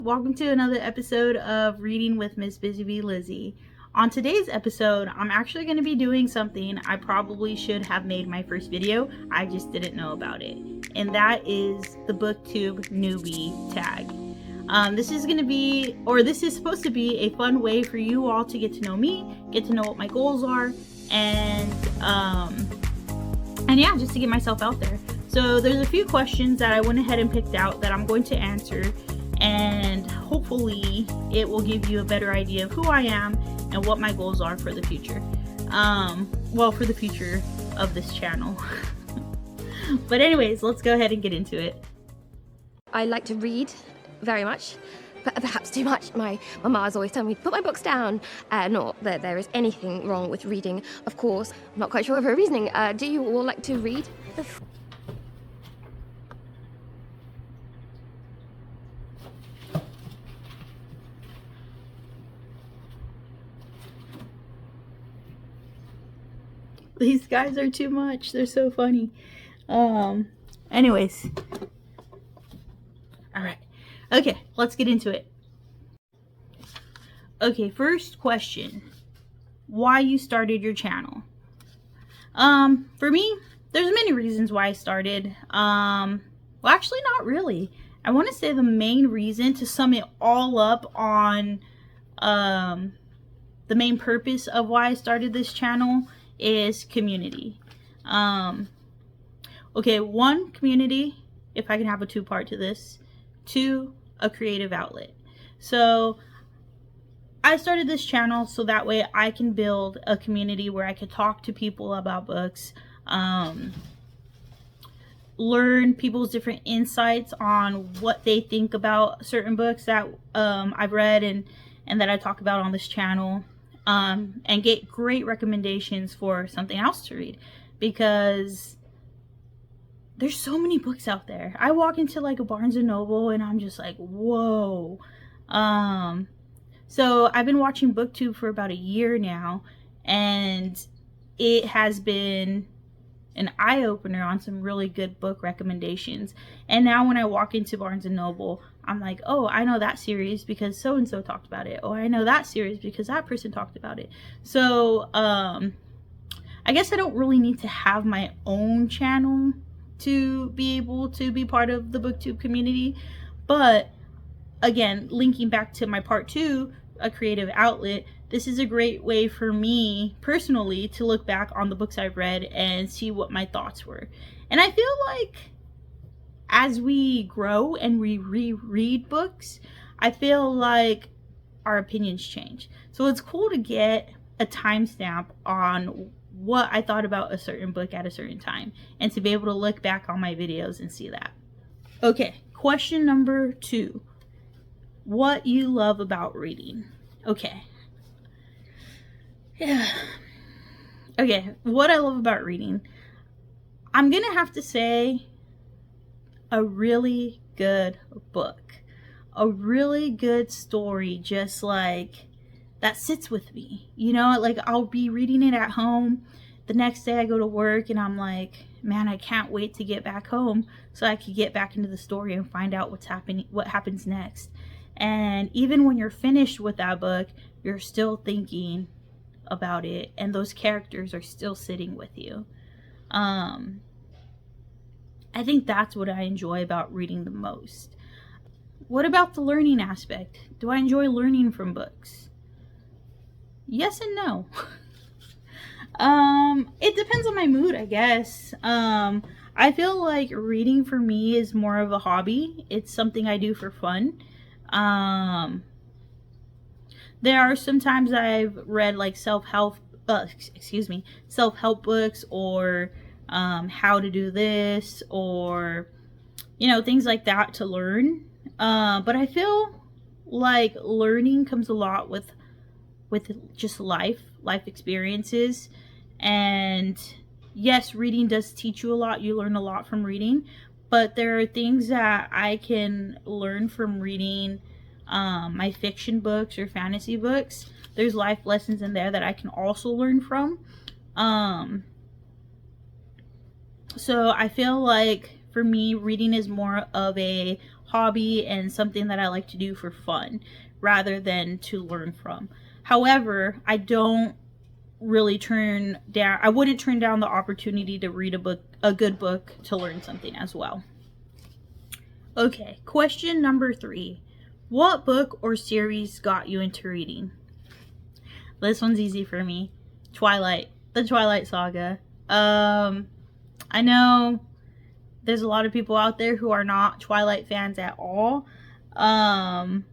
Welcome to another episode of Reading with Miss Busy Bee Lizzie. On today's episode, I'm actually going to be doing something I probably should have made my first video. I just didn't know about it. And that is the Booktube Newbie tag. This is supposed to be a fun way for you all to get to know me, get to know what my goals are, and yeah, just to get myself out there. So there's a few questions that I went ahead and picked out that I'm going to answer, and hopefully it will give you a better idea of who I am and what my goals are for the future. For the future of this channel. But anyways, let's go ahead and get into it. I like to read very much, but perhaps too much. My mama has always told me to put my books down. Not that there is anything wrong with reading, of course. I'm not quite sure of her reasoning. Do you all like to read? These guys are too much. They're so funny. Anyways. Alright. Okay, let's get into it. Okay, first question. Why you started your channel? For me, there's many reasons why I started. Well, actually not really. I want to say the main reason, to sum it all up on the main purpose of why I started this channel, is community. Okay, one, community, if I can have a two-part to this. Two, a creative outlet. So I started this channel so that way I can build a community where I could talk to people about books, learn people's different insights on what they think about certain books that I've read and that I talk about on this channel. And get great recommendations for something else to read, because there's so many books out there. I walk into like a Barnes and Noble and I'm just like, whoa. So I've been watching Booktube for about a year now, and it has been an eye-opener on some really good book recommendations. And now when I walk into Barnes and Noble, I'm like, oh, I know that series because so-and-so talked about it. Oh, I know that series because that person talked about it. So I guess I don't really need to have my own channel to be able to be part of the Booktube community. But again, linking back to my part two, a creative outlet, this is a great way for me personally to look back on the books I've read and see what my thoughts were. And I feel like as we grow and we reread books, I feel like our opinions change. So it's cool to get a timestamp on what I thought about a certain book at a certain time, and to be able to look back on my videos and see that. Okay, question number 2. What you love about reading. Okay. Yeah. Okay, what I love about reading. I'm gonna have to say a really good book. A really good story, just like that sits with me. You know, like I'll be reading it at home. The next day I go to work and I'm like, man, I can't wait to get back home so I could get back into the story and find out what happens next. And even when you're finished with that book, you're still thinking about it, and those characters are still sitting with you. I think that's what I enjoy about reading the most. What about the learning aspect? Do I enjoy learning from books? Yes and no. It depends on my mood, I guess. I feel like reading for me is more of a hobby. It's something I do for fun. There are some times I've read like self-help books, or how to do this, or things like that to learn. But I feel like learning comes a lot with just life experiences. And yes, reading does teach you a lot. You learn a lot from reading, but there are things that I can learn from reading my fiction books or fantasy books. There's life lessons in there that I can also learn from. So I feel like for me, reading is more of a hobby and something that I like to do for fun rather than to learn from. However, I don't really I wouldn't turn down the opportunity to read a good book to learn something as well. Okay, question number 3. What book or series got you into reading? This one's easy for me. The Twilight Saga. I know there's a lot of people out there who are not Twilight fans at all. And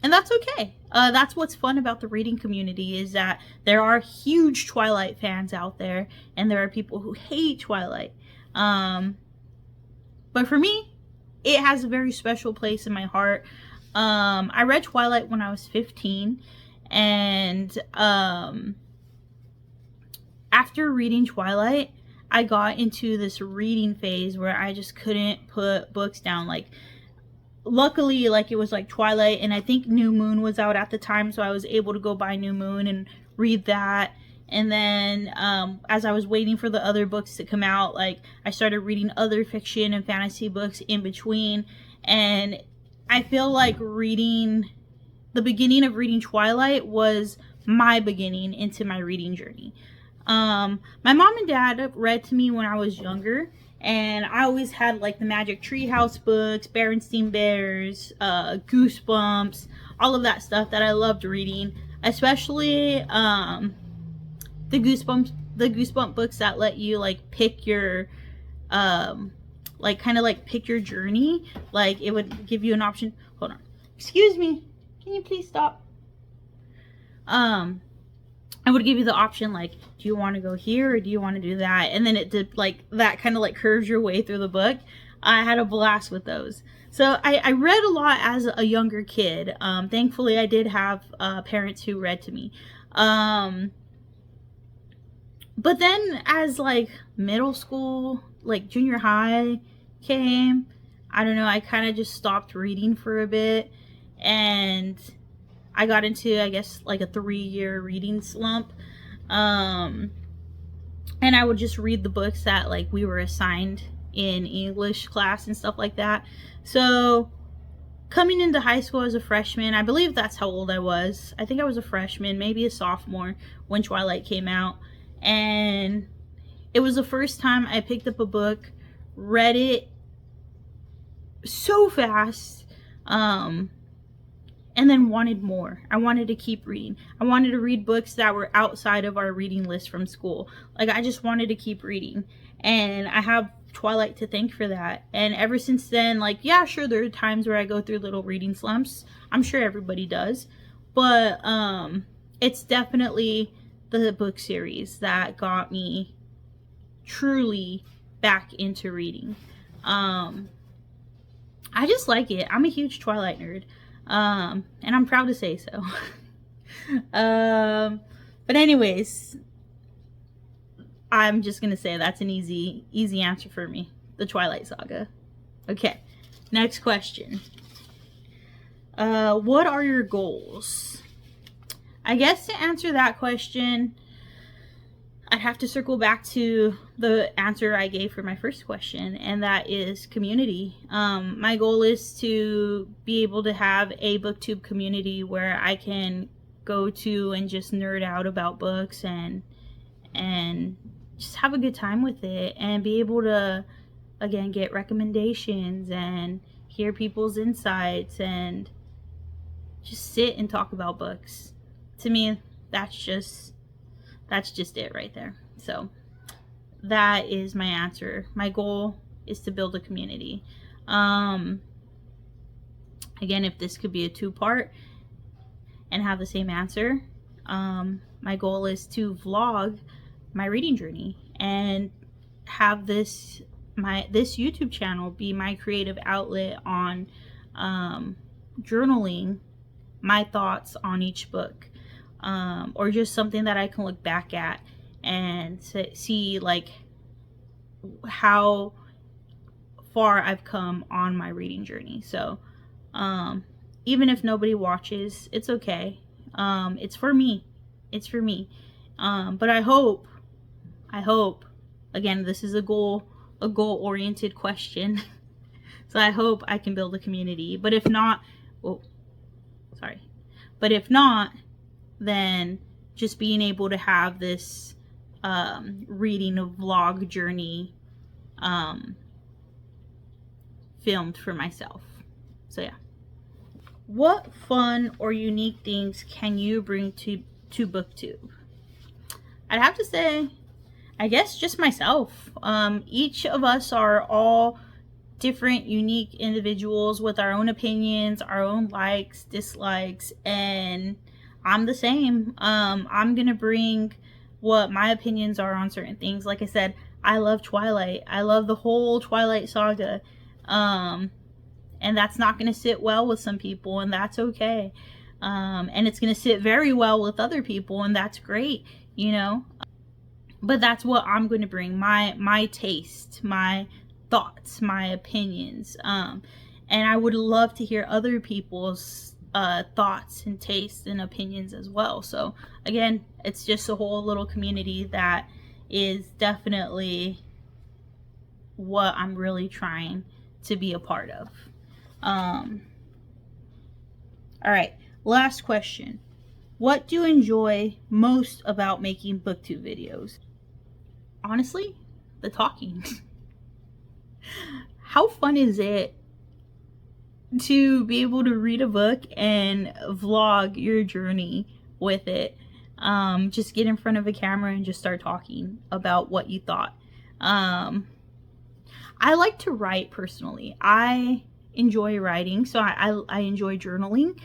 that's okay. That's what's fun about the reading community, is that there are huge Twilight fans out there, and there are people who hate Twilight. But for me, it has a very special place in my heart. I read Twilight when I was 15, and after reading Twilight, I got into this reading phase where I just couldn't put books down. Like, luckily, like, it was like Twilight, and I think New Moon was out at the time, so I was able to go buy New Moon and read that. And then as I was waiting for the other books to come out, like, I started reading other fiction and fantasy books in between. And I feel like the beginning of reading Twilight was my beginning into my reading journey. My mom and dad read to me when I was younger, and I always had like the Magic Treehouse books, Berenstain Bears, Goosebumps, all of that stuff that I loved reading, especially the Goosebump books that let you like pick your like kind of like pick your journey. Like, it would give you an option. Hold on, excuse me, can you please stop? I would give you the option, like, do you want to go here or do you want to do that? And then it did like that, kind of like curves your way through the book. I had a blast with those. So I read a lot as a younger kid. Thankfully, I did have parents who read to me. But then as like middle school, like junior high came, I don't know, I kind of just stopped reading for a bit, and I got into, I guess, like a 3-year reading slump. And I would just read the books that like we were assigned in English class and stuff like that. So coming into high school as a freshman, I believe that's how old I was. I think I was a freshman, maybe a sophomore, when Twilight came out. And it was the first time I picked up a book, read it so fast, and then wanted more. I wanted to keep reading. I wanted to read books that were outside of our reading list from school. Like, I just wanted to keep reading. And I have Twilight to thank for that. And ever since then, like, yeah, sure, there are times where I go through little reading slumps. I'm sure everybody does. But it's definitely the book series that got me truly back into reading. I just like it. I'm a huge Twilight nerd. And I'm proud to say so. But anyways, I'm just gonna say that's an easy answer for me. The Twilight Saga. Okay, next question. What are your goals? I guess to answer that question, I'd have to circle back to the answer I gave for my first question, and that is community. My goal is to be able to have a booktube community where I can go to and just nerd out about books and just have a good time with it, and be able to, again, get recommendations and hear people's insights and just sit and talk about books. To me, that's just it right there. So that is my answer. My goal is to build a community. Again, if this could be a 2-part and have the same answer, my goal is to vlog my reading journey and have this YouTube channel be my creative outlet on journaling my thoughts on each book. Or just something that I can look back at and see like how far I've come on my reading journey. So even if nobody watches, it's okay. It's for me. But I hope, again, this is a goal oriented question. So I hope I can build a community. But if not, but if not, then just being able to have this reading a vlog journey filmed for myself. So yeah. What fun or unique things can you bring to Booktube? I'd have to say, I guess just myself. Each of us are all different, unique individuals with our own opinions, our own likes, dislikes, and I'm the same. I'm gonna bring what my opinions are on certain things. Like I said, I love Twilight. I love the whole Twilight saga. And that's not going to sit well with some people, and that's okay. And it's going to sit very well with other people, and that's great, you know. But that's what I'm going to bring, my taste, my thoughts, my opinions. And I would love to hear other people's thoughts and tastes and opinions as well. So again, it's just a whole little community that is definitely what I'm really trying to be a part of. All right, last question. What do you enjoy most about making booktube videos? Honestly, the talking. How fun is it to be able to read a book and vlog your journey with it? Just get in front of a camera and just start talking about what you thought. I like to write personally. I enjoy writing, so I enjoy journaling.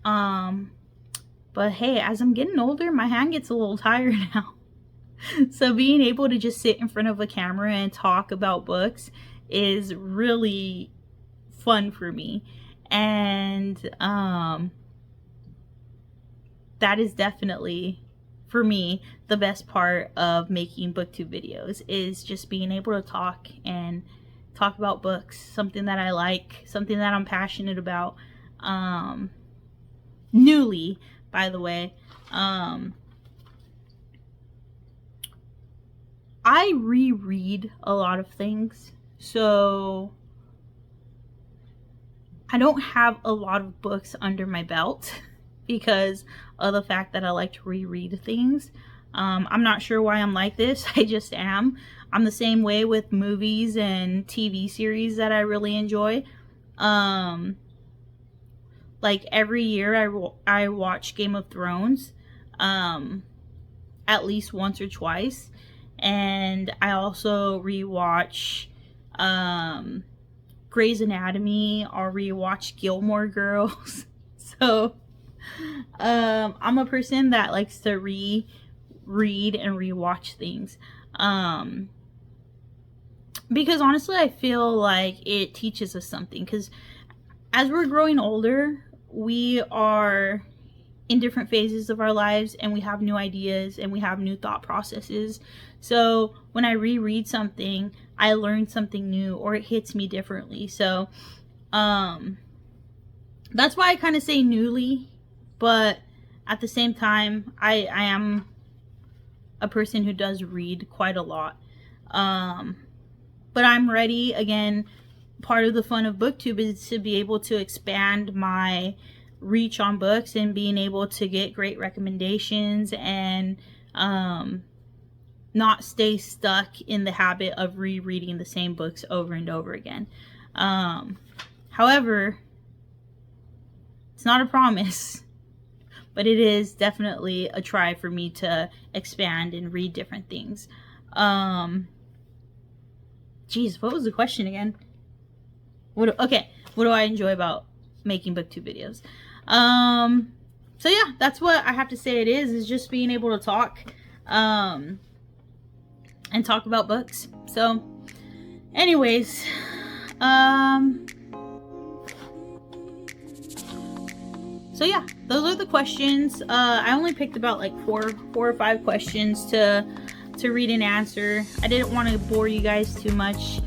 But hey, as I'm getting older, my hand gets a little tired now. So being able to just sit in front of a camera and talk about books is really fun for me. And that is definitely, for me, the best part of making booktube videos, is just being able to talk about books, something that I like, something that I'm passionate about. Newly, by the way, I reread a lot of things, so I don't have a lot of books under my belt because of the fact that I like to reread things. I'm not sure why I'm like this. I just am. I'm the same way with movies and TV series that I really enjoy. Like every year I watch Game of Thrones at least once or twice. And I also rewatch Grey's Anatomy. I'll rewatch Gilmore Girls. So I'm a person that likes to read and rewatch things. Because honestly, I feel like it teaches us something. Because as we're growing older, we are in different phases of our lives, and we have new ideas and we have new thought processes. So when I reread something, I learn something new, or it hits me differently. So that's why I kind of say newly, but at the same time, I am a person who does read quite a lot. But I'm ready. Again, part of the fun of booktube is to be able to expand my reach on books and being able to get great recommendations and not stay stuck in the habit of rereading the same books over and over again. However, it's not a promise, but it is definitely a try for me to expand and read different things. Geez, what was the question again? What do I enjoy about making booktube videos? So yeah, that's what I have to say. It is just being able to talk and talk about books. So anyways, so yeah, those are the questions. I only picked about like four or five questions to read and answer. I didn't want to bore you guys too much.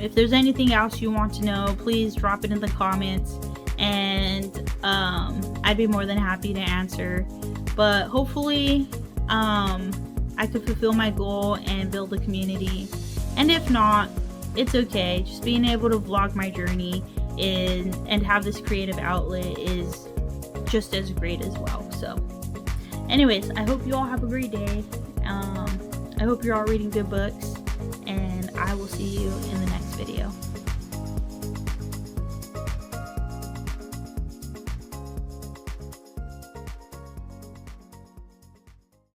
If there's anything else you want to know, please drop it in the comments, and I'd be more than happy to answer. But hopefully I could fulfill my goal and build a community. And if not, it's okay. Just being able to vlog my journey and have this creative outlet is just as great as well. So anyways, I hope you all have a great day. I hope you're all reading good books, and I will see you in the next video.